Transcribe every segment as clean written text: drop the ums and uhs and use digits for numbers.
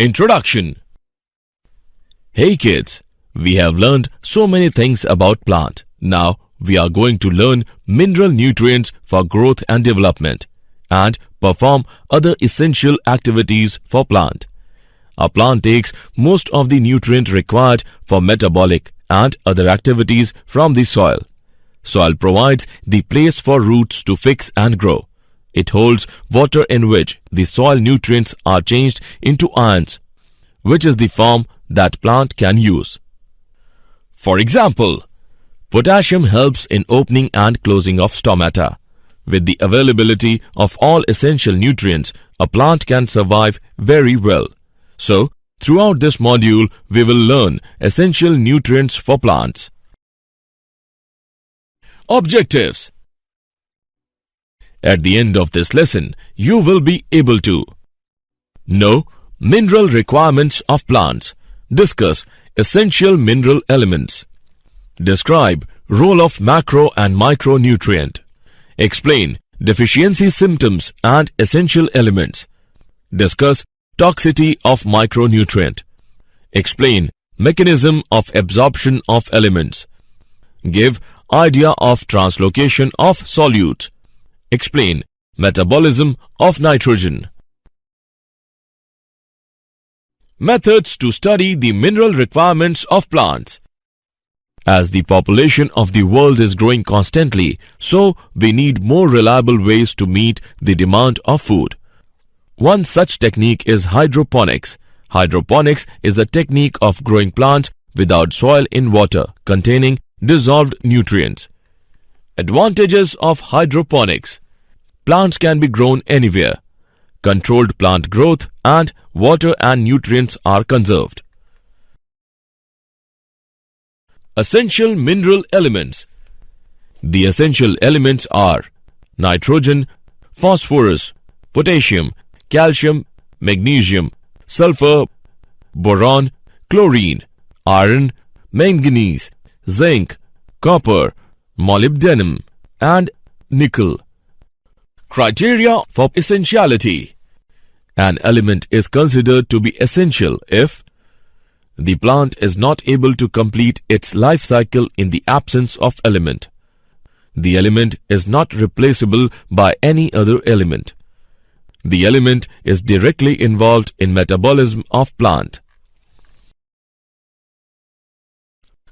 Introduction. Hey kids, we have learned so many things about plant. Now we are going to learn mineral nutrients for growth and development and perform other essential activities for plant. A plant takes most of the nutrient required for metabolic and other activities from the soil. Soil provides the place for roots to fix and grow. It holds water in which the soil nutrients are changed into ions, which is the form that plant can use. For example, potassium helps in opening and closing of stomata. With the availability of all essential nutrients, a plant can survive very well. So, throughout this module, we will learn essential nutrients for plants. Objectives. At the end of this lesson, you will be able to know mineral requirements of plants, discuss essential mineral elements, describe role of macro and micronutrient, explain deficiency symptoms and essential elements, discuss toxicity of micronutrient, explain mechanism of absorption of elements, give idea of translocation of solutes, explain metabolism of nitrogen. Methods to study the mineral requirements of plants. As the population of the world is growing constantly, so we need more reliable ways to meet the demand of food. One such technique is hydroponics. Hydroponics is a technique of growing plants without soil in water containing dissolved nutrients. Advantages of hydroponics. Plants can be grown anywhere. Controlled plant growth and water and nutrients are conserved. Essential mineral elements. The essential elements are nitrogen, phosphorus, potassium, calcium, magnesium, sulfur, boron, chlorine, iron, manganese, zinc, copper, molybdenum, and nickel. Criteria for essentiality. An element is considered to be essential if the plant is not able to complete its life cycle in the absence of element. The element is not replaceable by any other element. The element is directly involved in metabolism of plant.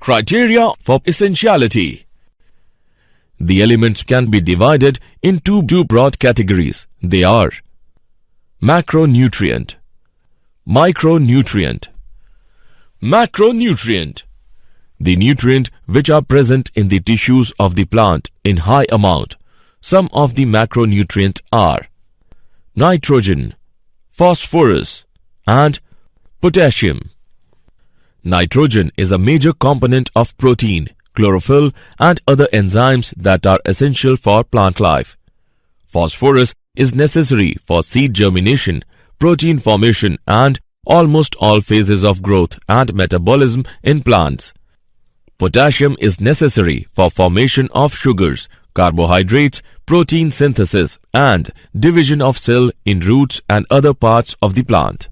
Criteria for essentiality. The elements can be divided into two broad categories. They are macronutrient, micronutrient. Macronutrient. The nutrient which are present in the tissues of the plant in high amount. Some of the macronutrients are nitrogen, phosphorus, and potassium. Nitrogen is a major component of protein, chlorophyll, and other enzymes that are essential for plant life. Phosphorus is necessary for seed germination, protein formation, and almost all phases of growth and metabolism in plants. Potassium is necessary for formation of sugars, carbohydrates, protein synthesis, and division of cell in roots and other parts of the plant.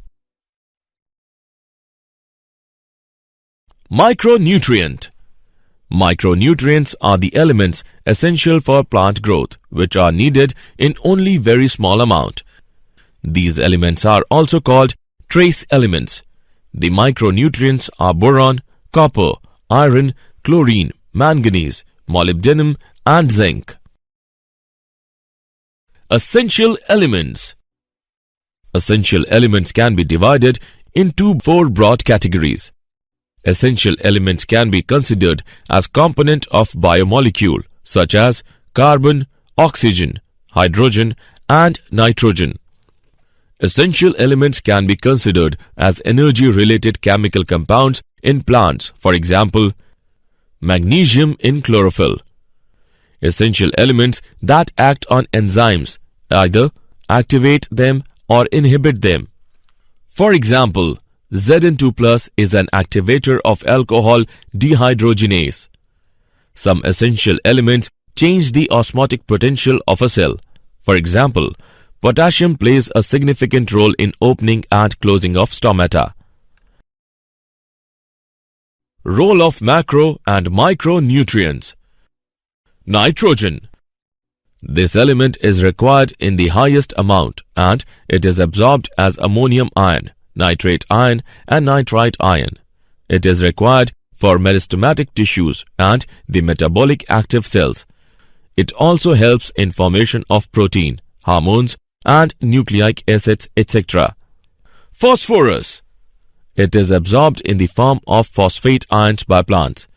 Micronutrient. Micronutrients are the elements essential for plant growth, which are needed in only very small amount. These elements are also called trace elements. The micronutrients are boron, copper, iron, chlorine, manganese, molybdenum, and zinc. Essential elements. Essential elements can be divided into four broad categories. Essential elements can be considered as component of biomolecule such as carbon, oxygen, hydrogen, and nitrogen. Essential elements can be considered as energy-related chemical compounds in plants, for example, magnesium in chlorophyll. Essential elements that act on enzymes, either activate them or inhibit them. For example, Zn2+ is an activator of alcohol dehydrogenase. Some essential elements change the osmotic potential of a cell. For example, Potassium plays a significant role in opening and closing of stomata. Role of macro and micronutrients. Nitrogen. This element is required in the highest amount and it is absorbed as ammonium ion, nitrate ion and nitrite ion. It is required for meristematic tissues and the metabolic active cells. It also helps in formation of protein, hormones and nucleic acids, etc. Phosphorus. It is absorbed in the form of phosphate ions by plants.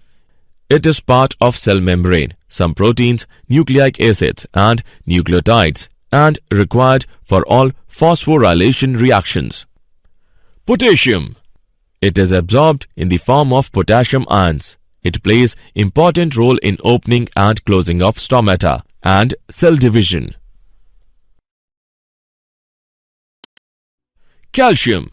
It is part of cell membrane, some proteins, nucleic acids and nucleotides and required for all phosphorylation reactions. Potassium. It is absorbed in the form of potassium ions. It plays important role in opening and closing of stomata and cell division. Calcium.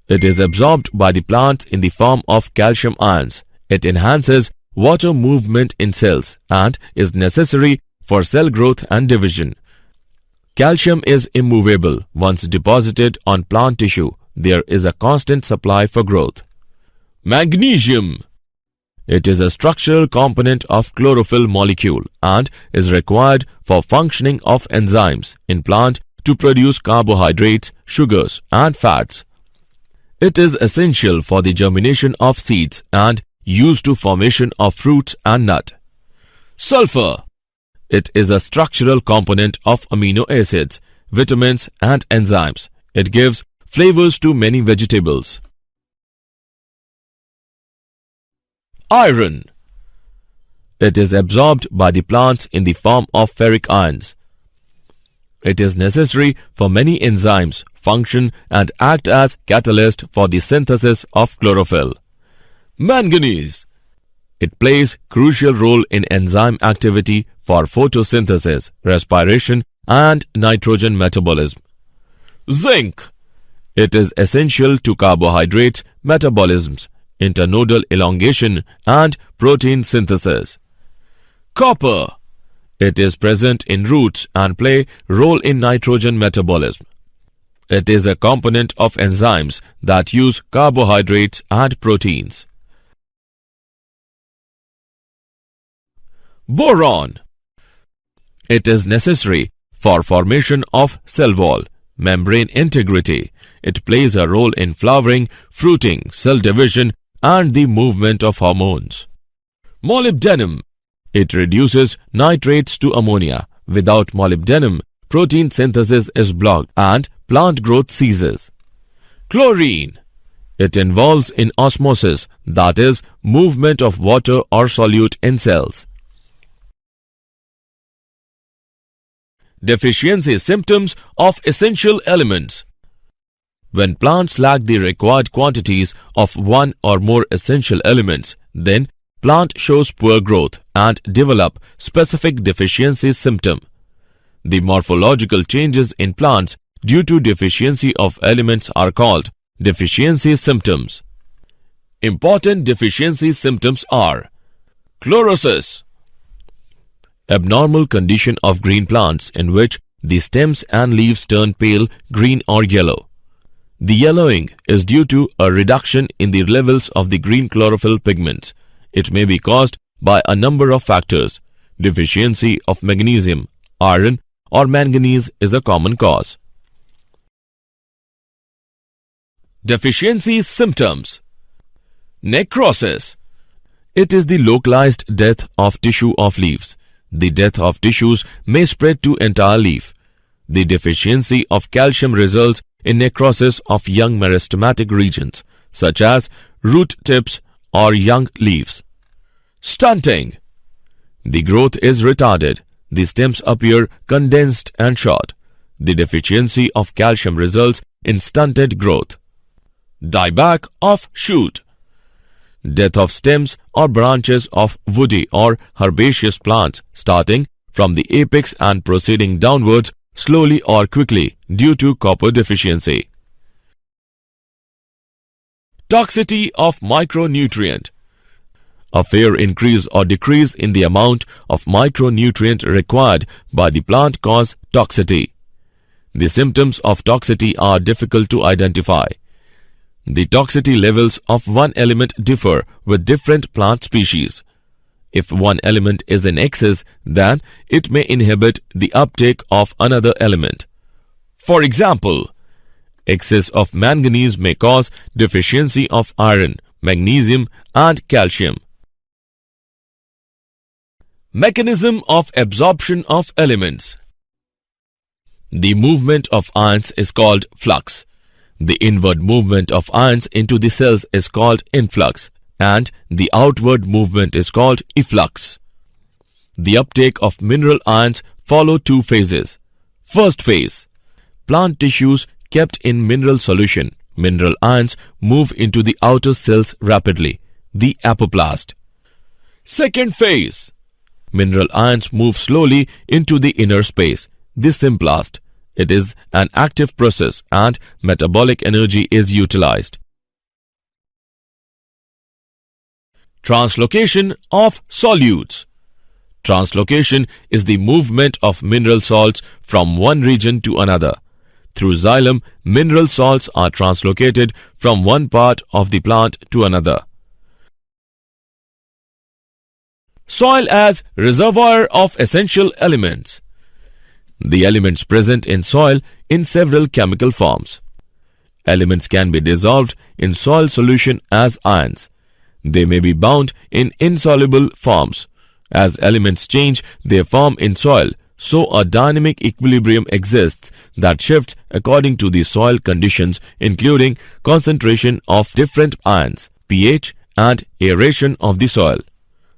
It is absorbed by the plant in the form of calcium ions. It enhances water movement in cells and is necessary for cell growth and division. Calcium is immovable. Once deposited on plant tissue, there is a constant supply for growth. Magnesium. It is a structural component of chlorophyll molecule and is required for functioning of enzymes in plant to produce carbohydrates, sugars and fats. It is essential for the germination of seeds and used to formation of fruits and nut. Sulfur. It is a structural component of amino acids, vitamins and enzymes. It gives flavors to many vegetables. Iron. It is absorbed by the plants in the form of ferric ions. It is necessary for many enzymes function and act as catalyst for the synthesis of chlorophyll. Manganese. It plays crucial role in enzyme activity for photosynthesis, respiration and nitrogen metabolism. Zinc. It is essential to carbohydrate metabolisms, internodal elongation and protein synthesis. Copper. It is present in roots and play role in nitrogen metabolism. It is a component of enzymes that use carbohydrates and proteins. Boron. It is necessary for formation of cell wall, membrane integrity. It plays a role in flowering, fruiting, cell division and the movement of hormones. Molybdenum. It reduces nitrates to ammonia. Without molybdenum, protein synthesis is blocked and plant growth ceases. Chlorine. It involves in osmosis, that is, movement of water or solute in cells. Deficiency symptoms of essential elements. When plants lack the required quantities of one or more essential elements, then plant shows poor growth and develop specific deficiency symptom. The morphological changes in plants due to deficiency of elements are called deficiency symptoms. Important deficiency symptoms are chlorosis, abnormal condition of green plants in which the stems and leaves turn pale green or yellow. The yellowing is due to a reduction in the levels of the green chlorophyll pigments. It may be caused by a number of factors. Deficiency of magnesium, iron or manganese is a common cause. Deficiency symptoms. Necrosis. It is the localized death of tissue of leaves. The death of tissues may spread to entire leaf. The deficiency of calcium results in necrosis of young meristematic regions, such as root tips or young leaves. Stunting. The growth is retarded. The stems appear condensed and short. The deficiency of calcium results in stunted growth. Dieback of shoot. Death of stems or branches of woody or herbaceous plants starting from the apex and proceeding downwards slowly or quickly due to copper deficiency. Toxicity of micronutrient. A fair increase or decrease in the amount of micronutrient required by the plant cause toxicity. The symptoms of toxicity are difficult to identify. The toxicity levels of one element differ with different plant species. If one element is in excess, then it may inhibit the uptake of another element. For example, excess of manganese may cause deficiency of iron, magnesium, and calcium. Mechanism of absorption of elements. The movement of ions is called flux. The inward movement of ions into the cells is called influx, and the outward movement is called efflux. The uptake of mineral ions follow two phases. First phase, plant tissues kept in mineral solution. Mineral ions move into the outer cells rapidly, the apoplast. Second phase, mineral ions move slowly into the inner space, the symplast. It is an active process and metabolic energy is utilized. Translocation of solutes. Translocation is the movement of mineral salts from one region to another. Through xylem, mineral salts are translocated from one part of the plant to another. Soil as reservoir of essential elements. The elements present in soil in several chemical forms. Elements can be dissolved in soil solution as ions. They may be bound in insoluble forms. As elements change their form in soil, so a dynamic equilibrium exists that shifts according to the soil conditions, including concentration of different ions, pH, and aeration of the soil.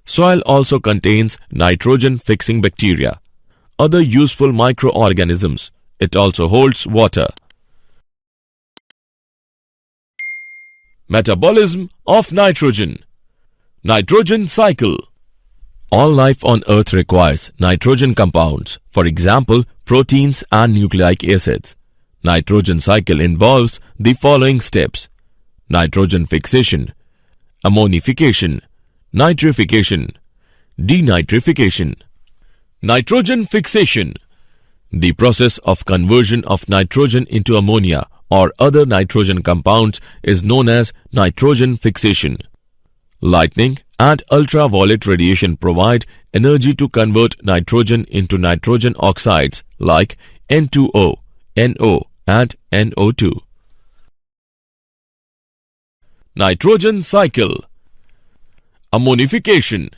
Soil also contains nitrogen-fixing bacteria, other useful microorganisms. It also holds water. Metabolism of nitrogen. Nitrogen cycle. All life on Earth requires nitrogen compounds, for example, proteins and nucleic acids. Nitrogen cycle involves the following steps: nitrogen fixation, ammonification, nitrification, denitrification. Nitrogen fixation. The process of conversion of nitrogen into ammonia or other nitrogen compounds is known as nitrogen fixation. Lightning and ultraviolet radiation provide energy to convert nitrogen into nitrogen oxides like N2O, NO, and NO2. Nitrogen cycle. Ammonification.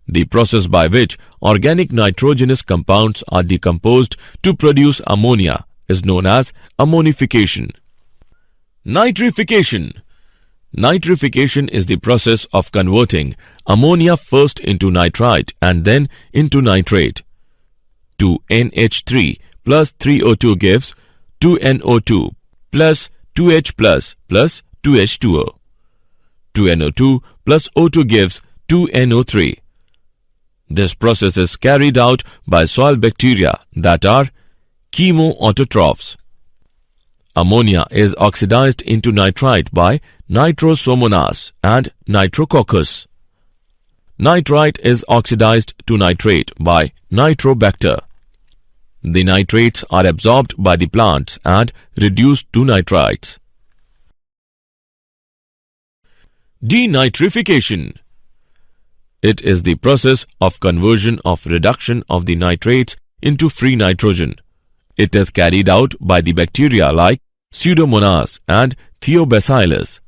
The process by which organic nitrogenous compounds are decomposed to produce ammonia is known as ammonification. Nitrification. Nitrification is the process of converting ammonia first into nitrite and then into nitrate. 2NH3 plus 3O2 gives 2NO2 plus 2H plus 2H2O. 2NO2 plus O2 gives 2NO3. This process is carried out by soil bacteria that are chemoautotrophs. Ammonia is oxidized into nitrite by Nitrosomonas and Nitrococcus. Nitrite is oxidized to nitrate by Nitrobacter. The nitrates are absorbed by the plants and reduced to nitrites. Denitrification. It is the process of conversion of reduction of the nitrates into free nitrogen. It is carried out by the bacteria like Pseudomonas and Thiobacillus.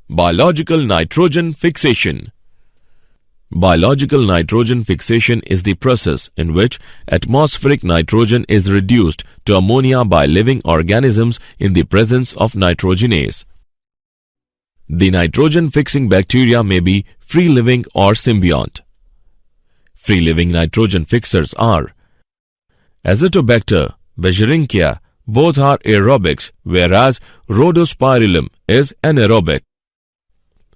Biological nitrogen fixation. Biological nitrogen fixation is the process in which atmospheric nitrogen is reduced to ammonia by living organisms in the presence of nitrogenase. The nitrogen-fixing bacteria may be free-living or symbiont. Free-living nitrogen fixers are Azotobacter, Bergeringia. Both are aerobics, whereas Rhodospirillum is anaerobic.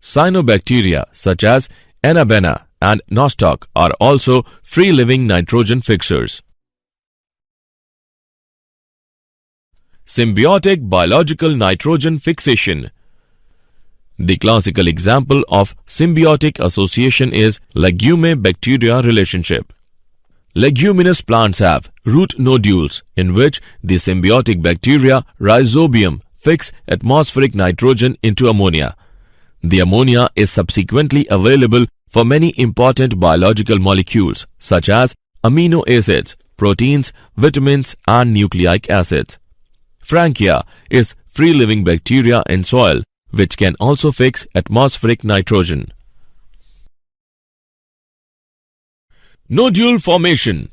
Cyanobacteria such as Anabena and Nostoc are also free-living nitrogen fixers. Symbiotic biological nitrogen fixation. The classical example of symbiotic association is legume-bacteria relationship. Leguminous plants have root nodules in which the symbiotic bacteria Rhizobium fix atmospheric nitrogen into ammonia. The ammonia is subsequently available for many important biological molecules such as amino acids, proteins, vitamins and nucleic acids. Frankia is free-living bacteria in soil which can also fix atmospheric nitrogen. Nodule formation.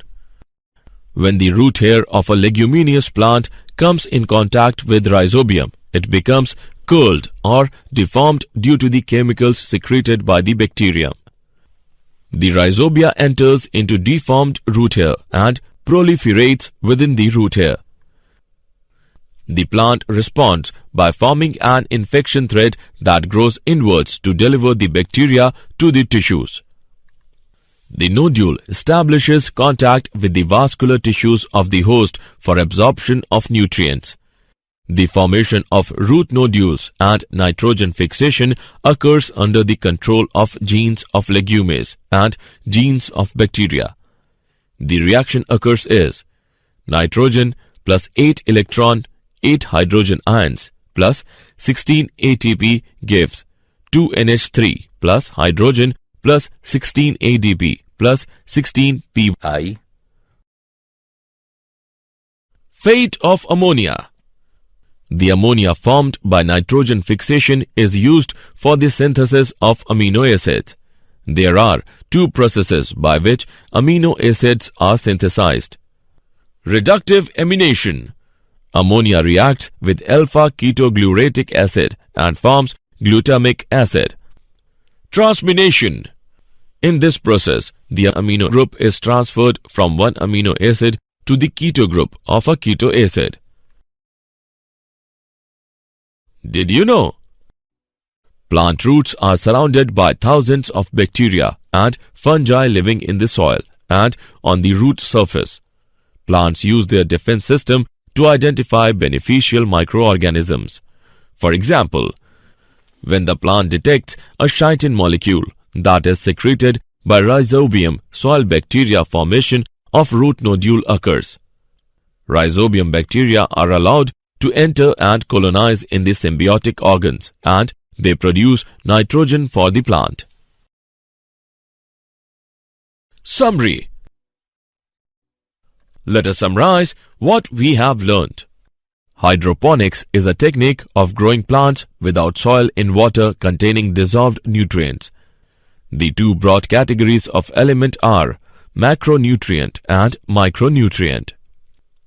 When the root hair of a leguminous plant comes in contact with rhizobium, it becomes curled or deformed due to the chemicals secreted by the bacterium. The rhizobia enters into deformed root hair and proliferates within the root hair. The plant responds by forming an infection thread that grows inwards to deliver the bacteria to the tissues. The nodule establishes contact with the vascular tissues of the host for absorption of nutrients. The formation of root nodules and nitrogen fixation occurs under the control of genes of legumes and genes of bacteria. The reaction occurs is nitrogen plus 8 electron, 8 hydrogen ions plus 16 ATP gives 2NH3 plus hydrogen plus 16 ADP plus 16 Pi. Fate of ammonia. The ammonia formed by nitrogen fixation is used for the synthesis of amino acids. There are two processes by which amino acids are synthesized. Reductive amination. Ammonia reacts with alpha-ketoglutarate acid and forms glutamic acid. Transmination. In this process, the amino group is transferred from one amino acid to the keto group of a keto acid. Did you know? Plant roots are surrounded by thousands of bacteria and fungi living in the soil and on the root surface. Plants use their defense system to identify beneficial microorganisms. For example, when the plant detects a chitin molecule that is secreted by rhizobium, soil bacteria formation of root nodule occurs. Rhizobium bacteria are allowed to enter and colonize in the symbiotic organs and they produce nitrogen for the plant. Summary. Let us summarize what we have learned. Hydroponics is a technique of growing plants without soil in water containing dissolved nutrients. The two broad categories of element are macronutrient and micronutrient.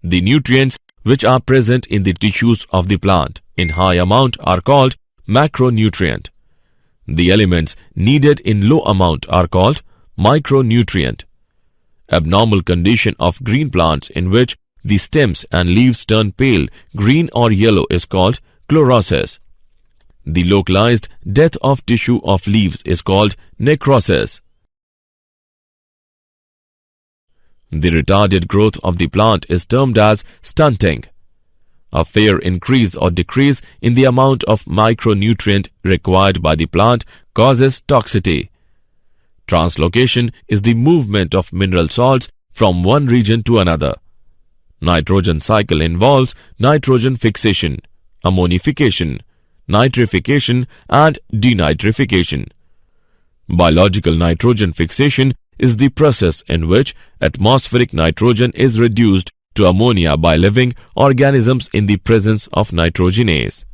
The nutrients which are present in the tissues of the plant in high amount are called macronutrient. The elements needed in low amount are called micronutrient. Abnormal condition of green plants in which the stems and leaves turn pale, green or yellow is called chlorosis. The localized death of tissue of leaves is called necrosis. The retarded growth of the plant is termed as stunting. A fair increase or decrease in the amount of micronutrient required by the plant causes toxicity. Translocation is the movement of mineral salts from one region to another. Nitrogen cycle involves nitrogen fixation, ammonification, nitrification and denitrification. Biological nitrogen fixation is the process in which atmospheric nitrogen is reduced to ammonia by living organisms in the presence of nitrogenase.